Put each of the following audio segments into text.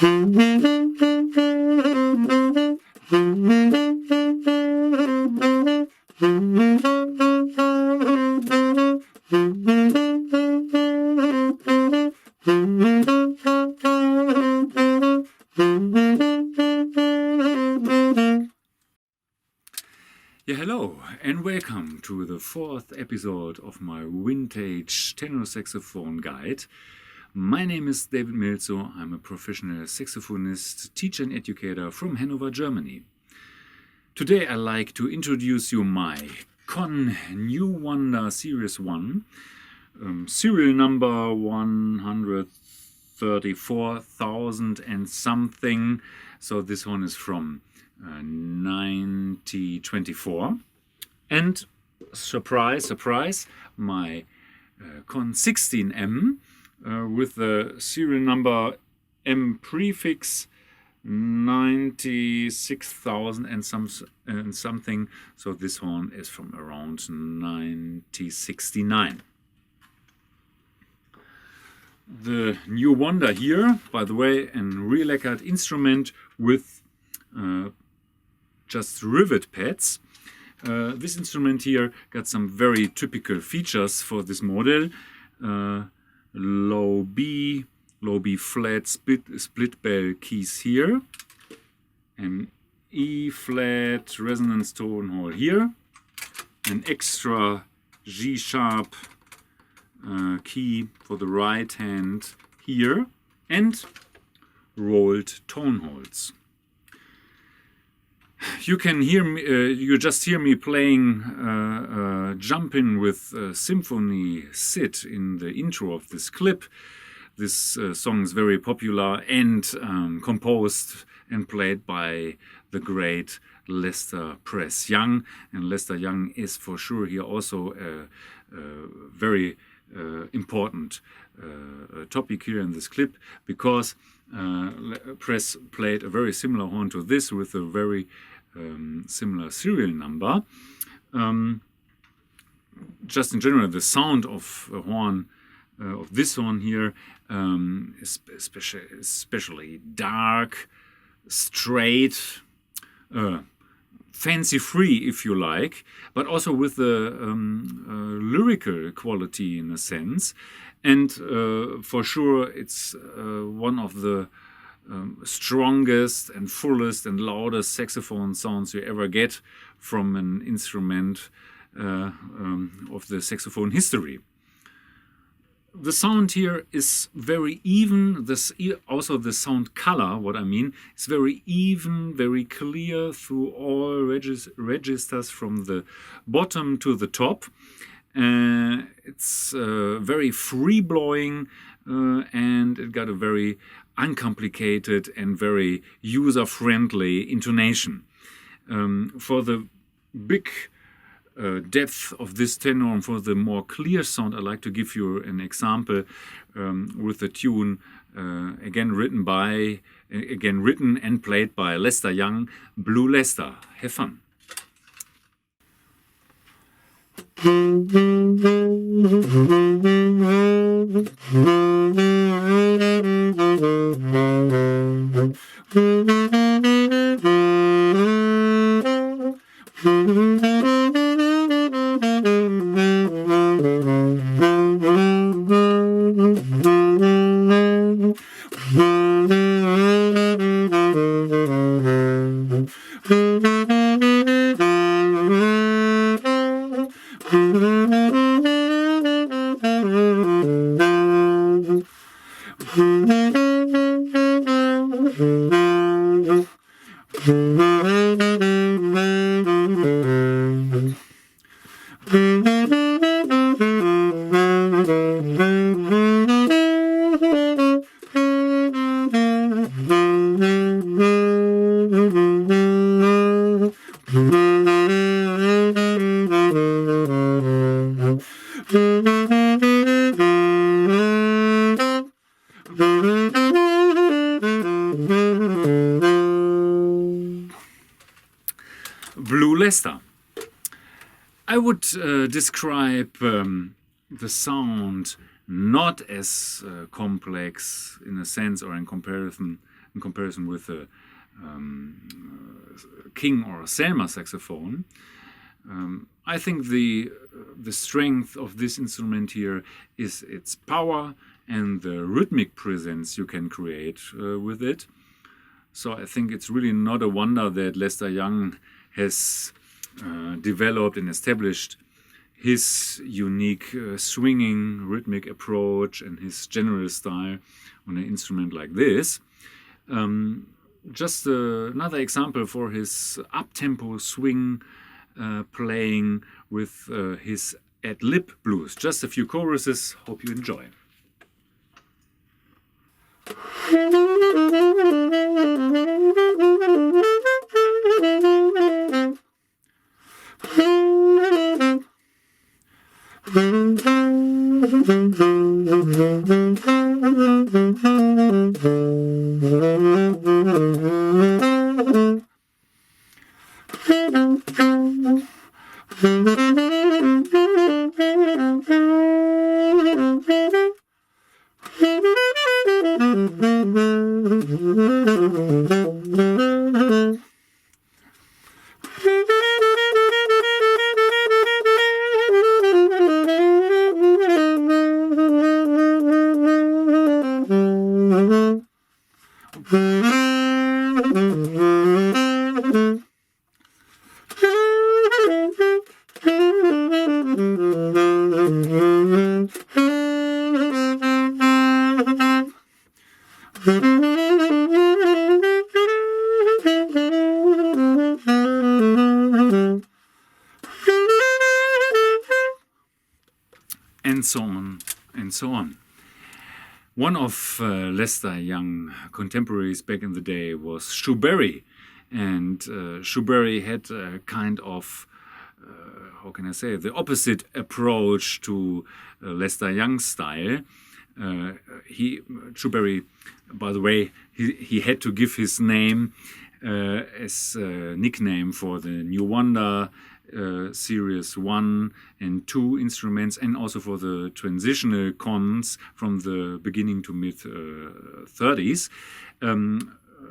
Yeah, hello and welcome to the fourth episode of my Vintage Tenorsaxophone guide. My name is David Milzow. I'm a professional saxophonist, teacher and educator from Hannover, Germany. Today I'd like to introduce you my Conn New Wonder Series 1, serial number 134,000 and something. So this one is from 1924, and surprise, surprise, my Conn 16M with the serial number M prefix 96,000 and something. So this one is from around 1969. The New Wonder here, by the way, a real lacquered instrument with just rivet pads. This instrument here got some very typical features for this model. Low B flat split bell keys here, an E flat resonance tone hole here, an extra G sharp key for the right hand here, and rolled tone holes. You can hear me. You just hear me playing "Jumpin' with Symphony Sid" in the intro of this clip. This song is very popular and composed and played by the great Lester Press Young. And Lester Young is for sure here also a very important topic here in this clip, because Press played a very similar horn to this with a very similar serial number. Just in general, the sound of a horn, of this horn here, is especially dark, straight, fancy-free, if you like, but also with the lyrical quality in a sense. And for sure, it's one of the strongest and fullest and loudest saxophone sounds you ever get from an instrument of the saxophone history. The sound here is very even. Also the sound color, what I mean, is very even, very clear through all registers from the bottom to the top. It's very free-blowing, and it got a very uncomplicated and very user-friendly intonation. For the big depth of this tenor and for the more clear sound, I'd like to give you an example with the tune again written and played by Lester Young, Blue Lester. Have fun. Blue Lester. I would describe the sound not as complex in a sense, or in comparison with a King or a Selmer saxophone. I think the strength of this instrument here is its power and the rhythmic presence you can create with it. So I think it's really not a wonder that Lester Young has developed and established his unique swinging rhythmic approach and his general style on an instrument like this. Just another example for his up-tempo swing playing with his ad-lib blues. Just a few choruses. Hope you enjoy. And so on and so on. One of Lester Young contemporaries back in the day was Chewberry, and Chewberry had a kind of how can I say, the approach to Lester Young's style. Chewberry, by the way, he had to give his name as a nickname for the New Wonder Series 1 and 2 instruments, and also for the transitional Conns from the beginning to mid 30s.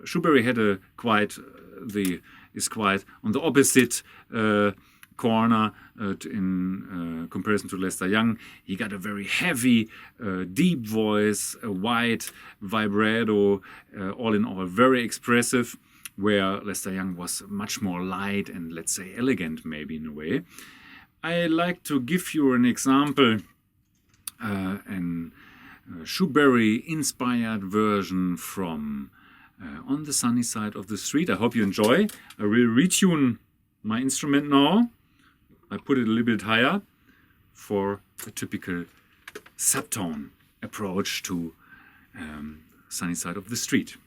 Chewberry had is quite on the opposite corner in comparison to Lester Young. He got a very heavy, deep voice, a wide vibrato, all in all very expressive, where Lester Young was much more light and, let's say, elegant maybe in a way. I like to give you an example, an Chewberry-inspired version from On the Sunny Side of the Street. I hope you enjoy. I will retune my instrument now. I put it a little bit higher for a typical subtone approach to Sunny Side of the Street.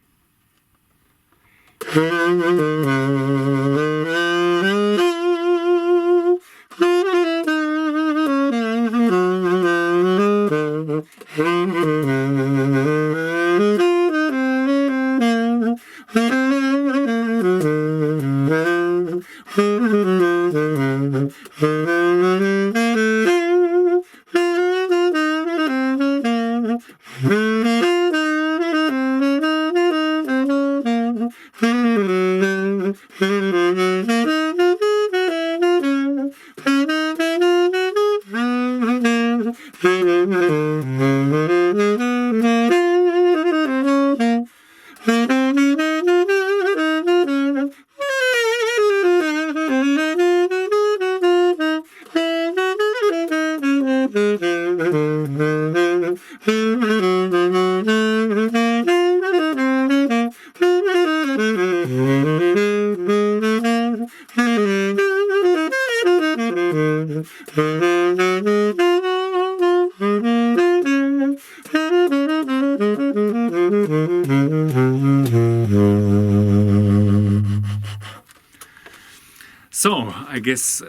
So, I guess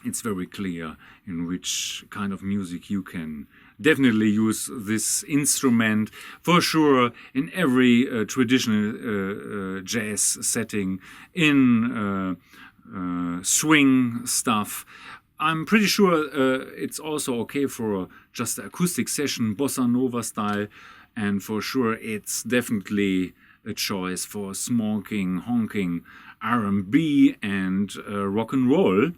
it's very clear in which kind of music you can definitely use this instrument. For sure, in every traditional jazz setting, in swing stuff. I'm pretty sure it's also okay for just an acoustic session, bossa nova style, and for sure it's definitely a choice for smoking, honking, R&B and rock and roll.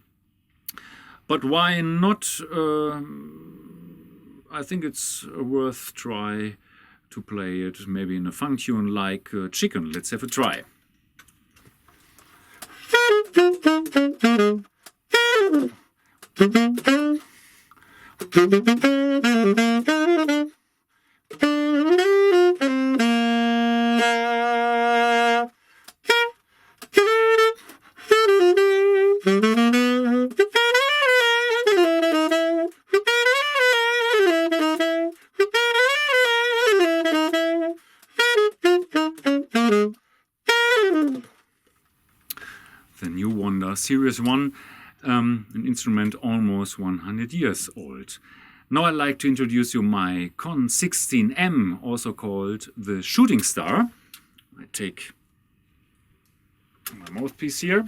But why not? I think it's worth try to play it maybe in a funk tune like Chicken. Let's have a try. The New Wonder Series 1, an instrument almost 100 years old. Now I'd like to introduce you my Conn 16M, also called the Shooting Star. I take my mouthpiece here.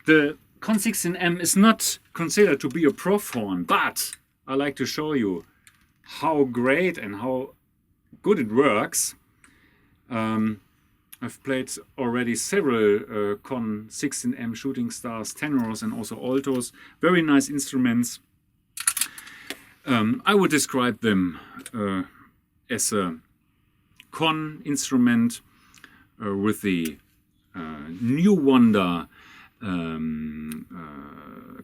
The Conn 16M is not considered to be a prof horn, but I like to show you how great and how good it works. I've played already several Conn 16M shooting stars, tenors and also altos. Very nice instruments. I would describe them as a Conn instrument with the New Wonder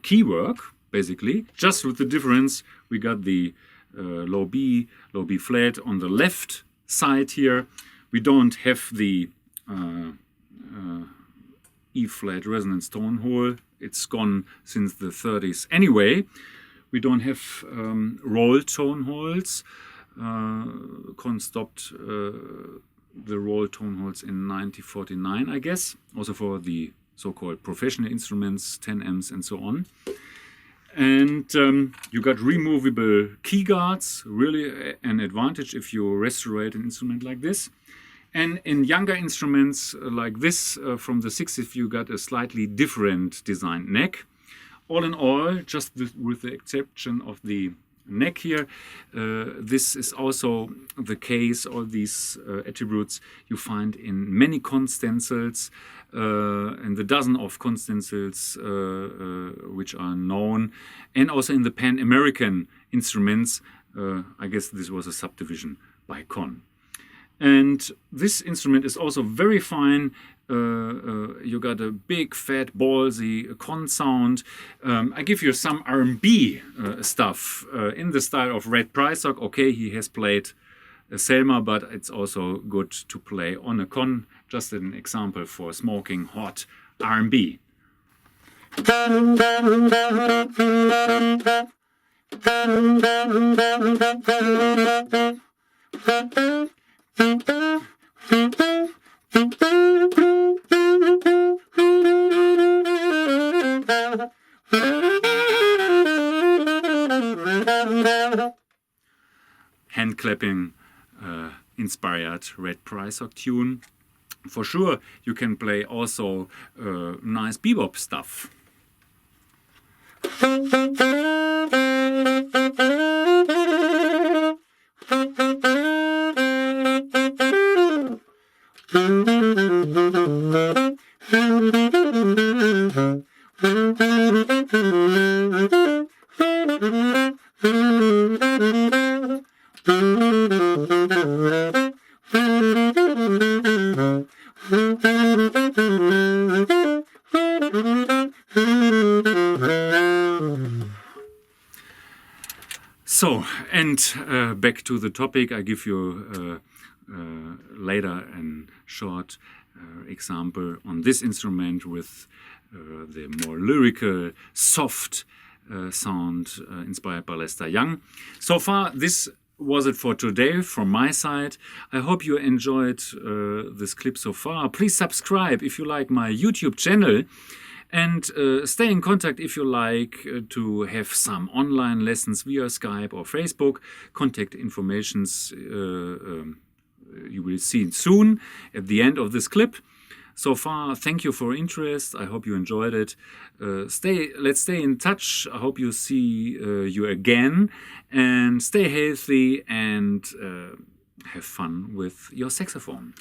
keywork, basically. Just with the difference, we got the low B flat on the left side here. We don't have the E flat resonance tone hole. It's gone since the 30s anyway. We don't have roll tone holes. Conn stopped the roll tone holes in 1949, I guess, also for the so-called professional instruments, 10Ms and so on. And you got removable key guards, really an advantage if you restore an instrument like this. And in younger instruments like this from the 60s, you got a slightly different designed neck. All in all, just with the exception of the neck here, this is also the case. All these attributes you find in many Conn stencils, in the dozen of Conn stencils which are known, and also in the Pan-American instruments. I guess this was a subdivision by Conn. And this instrument is also very fine. You got a big, fat, ballsy Conn sound. I give you some R&B stuff in the style of Red Prysock. Okay, he has played Selma, but it's also good to play on a Conn. Just an example for smoking hot R&B. Hand clapping inspired Red Prysock tune. For sure, you can play also nice bebop stuff. So, and back to the topic, I give you later a short example on this instrument with the more lyrical, soft sound inspired by Lester Young. So far, this was it for today from my side. I hope you enjoyed this clip so far. Please subscribe if you like my YouTube channel. And stay in contact if you like to have some online lessons via Skype or Facebook. Contact informations you will see soon at the end of this clip. So far, thank you for your interest. I hope you enjoyed it. Let's stay in touch. I hope you see you again, and stay healthy and have fun with your saxophone.